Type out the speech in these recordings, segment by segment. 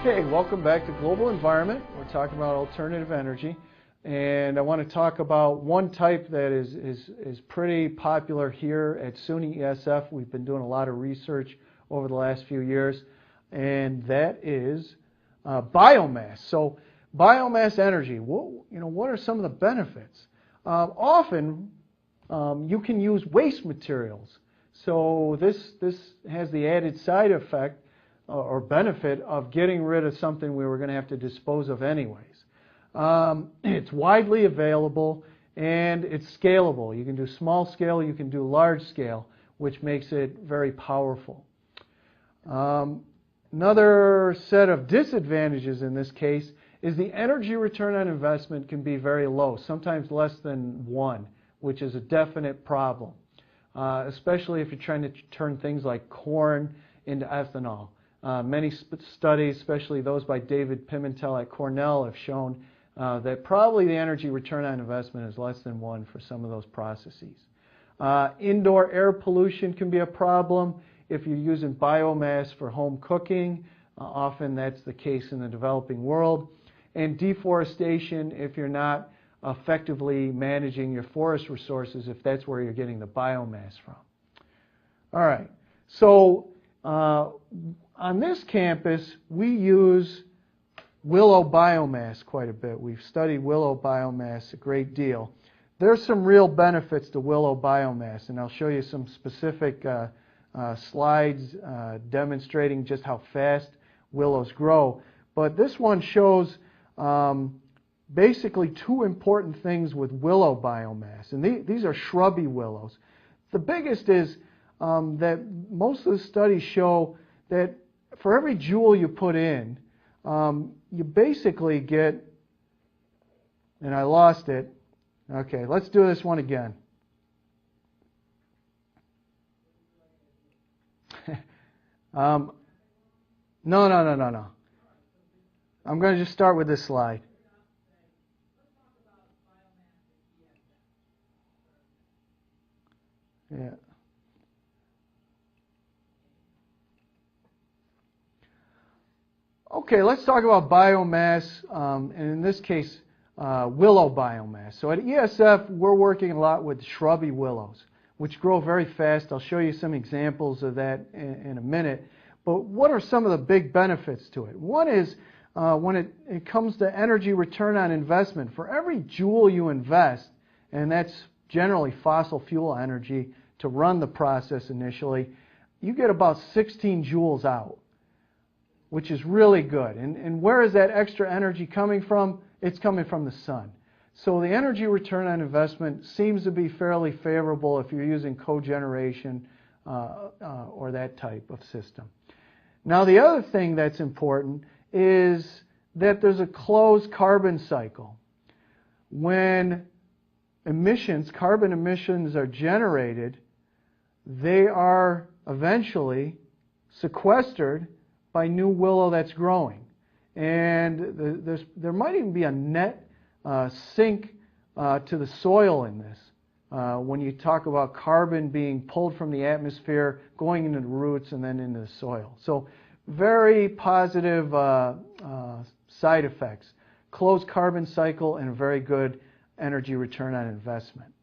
Okay, welcome back to Global Environment. We're talking about alternative energy, and I want to talk about one type that is pretty popular here at SUNY ESF. We've been doing a lot of research over the last few years, and that is biomass. So biomass energy, what are some of the benefits? Often you can use waste materials. So this has the added side effect or benefit of getting rid of something we were going to have to dispose of anyways. It's widely available and it's scalable. You can do small scale, you can do large scale, which makes it very powerful. Another set of disadvantages in this case is the energy return on investment can be very low, sometimes less than 1, which is a definite problem, especially if you're trying to turn things like corn into ethanol. Many studies, especially those by David Pimentel at Cornell, have shown that probably the energy return on investment is less than 1 for some of those processes. Indoor air pollution can be a problem if you're using biomass for home cooking. Often that's the case in the developing world. And deforestation if you're not effectively managing your forest resources, if that's where you're getting the biomass from. All right, so on this campus, we use Willow Biomass quite a bit. We've studied Willow Biomass a great deal. There's some real benefits to Willow Biomass, and I'll show you some specific slides demonstrating just how fast willows grow. But this one shows basically 2 important things with Willow Biomass, and these are shrubby willows. The biggest is that most of the studies show that for every joule you put in, you basically get, and I lost it. Okay, let's do this one again. No. I'm going to just start with this slide. Yeah. Okay, let's talk about biomass, and in this case, willow biomass. So at ESF, we're working a lot with shrubby willows, which grow very fast. I'll show you some examples of that in a minute. But what are some of the big benefits to it? One is when it comes to energy return on investment. For every joule you invest, and that's generally fossil fuel energy to run the process initially, you get about 16 joules out, which is really good. And where is that extra energy coming from? It's coming from the sun. So the energy return on investment seems to be fairly favorable if you're using cogeneration or that type of system. Now the other thing that's important is that there's a closed carbon cycle. When carbon emissions are generated, they are eventually sequestered by new willow that's growing. And there might even be a net sink to the soil in this when you talk about carbon being pulled from the atmosphere, going into the roots and then into the soil. So very positive side effects. Closed carbon cycle and a very good energy return on investment.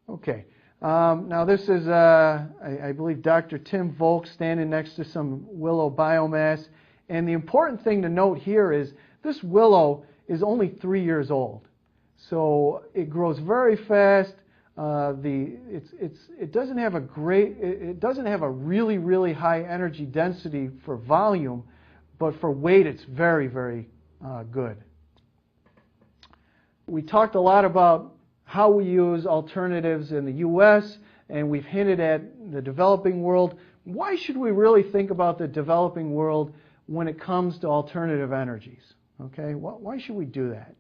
Okay. Now this is, I believe, Dr. Tim Volk standing next to some willow biomass. And the important thing to note here is this willow is only 3 years old. So it grows very fast. It doesn't have a really, really high energy density for volume, but for weight it's very, very good. We talked a lot about how we use alternatives in the U.S., and we've hinted at the developing world. Why should we really think about the developing world when it comes to alternative energies? Okay, why should we do that?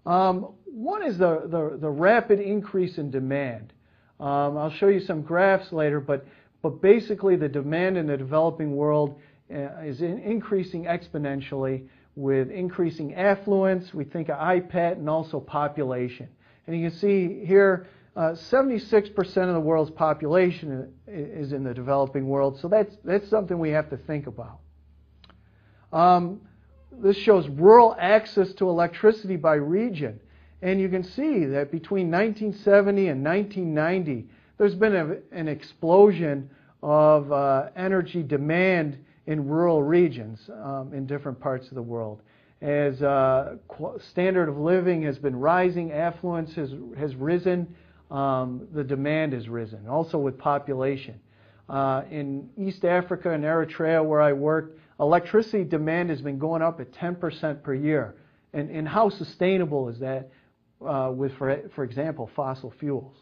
One is the rapid increase in demand. I'll show you some graphs later, but basically the demand in the developing world is increasing exponentially with increasing affluence. We think of IPAT and also population. And you can see here 76% of the world's population is in the developing world, so that's something we have to think about. This shows rural access to electricity by region, and you can see that between 1970 and 1990, there's been an explosion of energy demand in rural regions in different parts of the world. As standard of living has been rising, affluence has risen, the demand has risen, also with population. In East Africa and Eritrea, where I worked, electricity demand has been going up at 10% per year. And how sustainable is that with, for example, fossil fuels?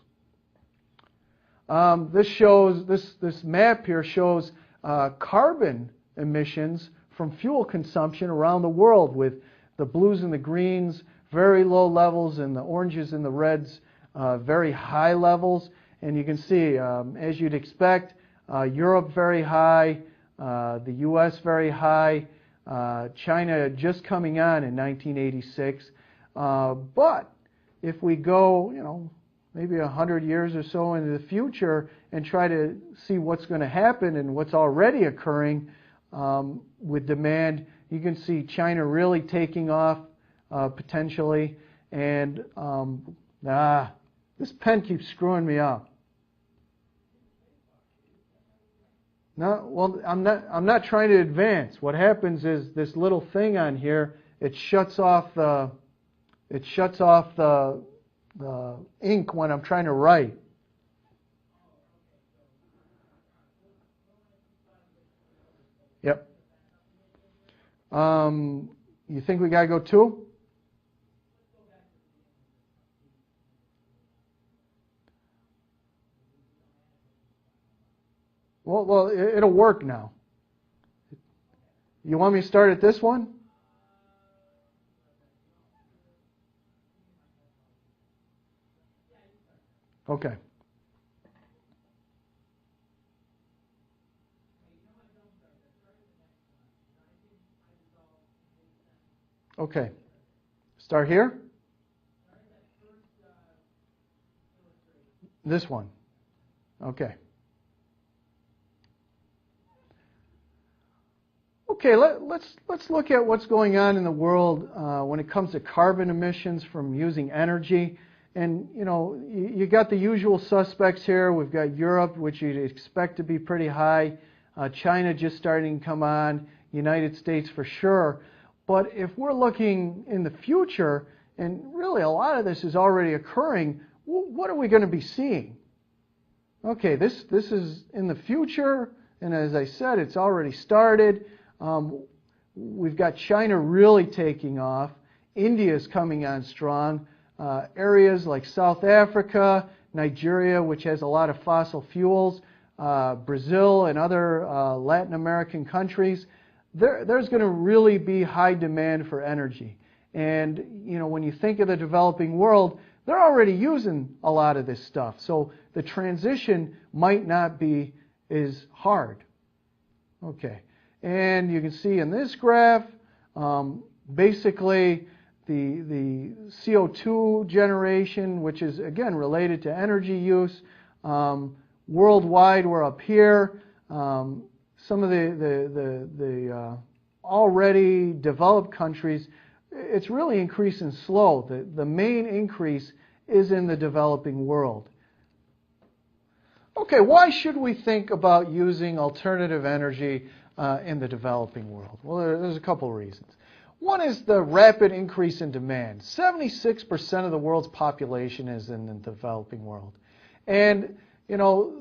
This map here shows carbon emissions from fuel consumption around the world, with the blues and the greens very low levels and the oranges and the reds very high levels. And you can see, as you'd expect, Europe very high, the U.S. very high, China just coming on in 1986. But if we go, maybe 100 years or so into the future and try to see what's going to happen and what's already occurring with demand, you can see China really taking off potentially. And this pen keeps screwing me up. No, well, I'm not trying to advance. What happens is this little thing on here, it shuts off the ink when I'm trying to write. Yep. You think we gotta go 2? Well, it'll work now. You want me to start at this one? Okay. Okay. Start here? This one. Okay. Okay, let's look at what's going on in the world when it comes to carbon emissions from using energy. And, you got the usual suspects here. We've got Europe, which you'd expect to be pretty high. China just starting to come on. United States for sure. But if we're looking in the future, and really a lot of this is already occurring, what are we going to be seeing? Okay, this is in the future, and as I said, it's already started. We've got China really taking off. India is coming on strong. Areas like South Africa, Nigeria, which has a lot of fossil fuels, Brazil and other Latin American countries, there's going to really be high demand for energy. And, when you think of the developing world, they're already using a lot of this stuff. So the transition might not be as hard. Okay. And you can see in this graph, basically the CO2 generation, which is, again, related to energy use. Worldwide, we're up here. Some of the already developed countries, it's really increasing slow. The main increase is in the developing world. Okay, why should we think about using alternative energy in the developing world? Well, there's a couple of reasons. One is the rapid increase in demand. 76% of the world's population is in the developing world. And,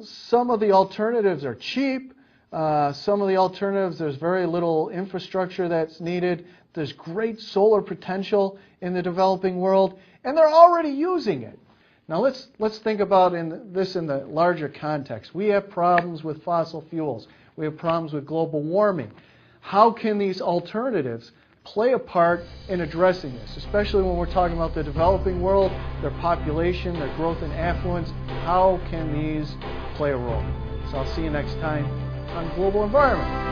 some of the alternatives are cheap. Some of the alternatives, there's very little infrastructure that's needed. There's great solar potential in the developing world, and they're already using it. Now let's think about this in the larger context. We have problems with fossil fuels. We have problems with global warming. How can these alternatives play a part in addressing this, especially when we're talking about the developing world, their population, their growth and affluence? How can these play a role? So I'll see you next time on Global Environment.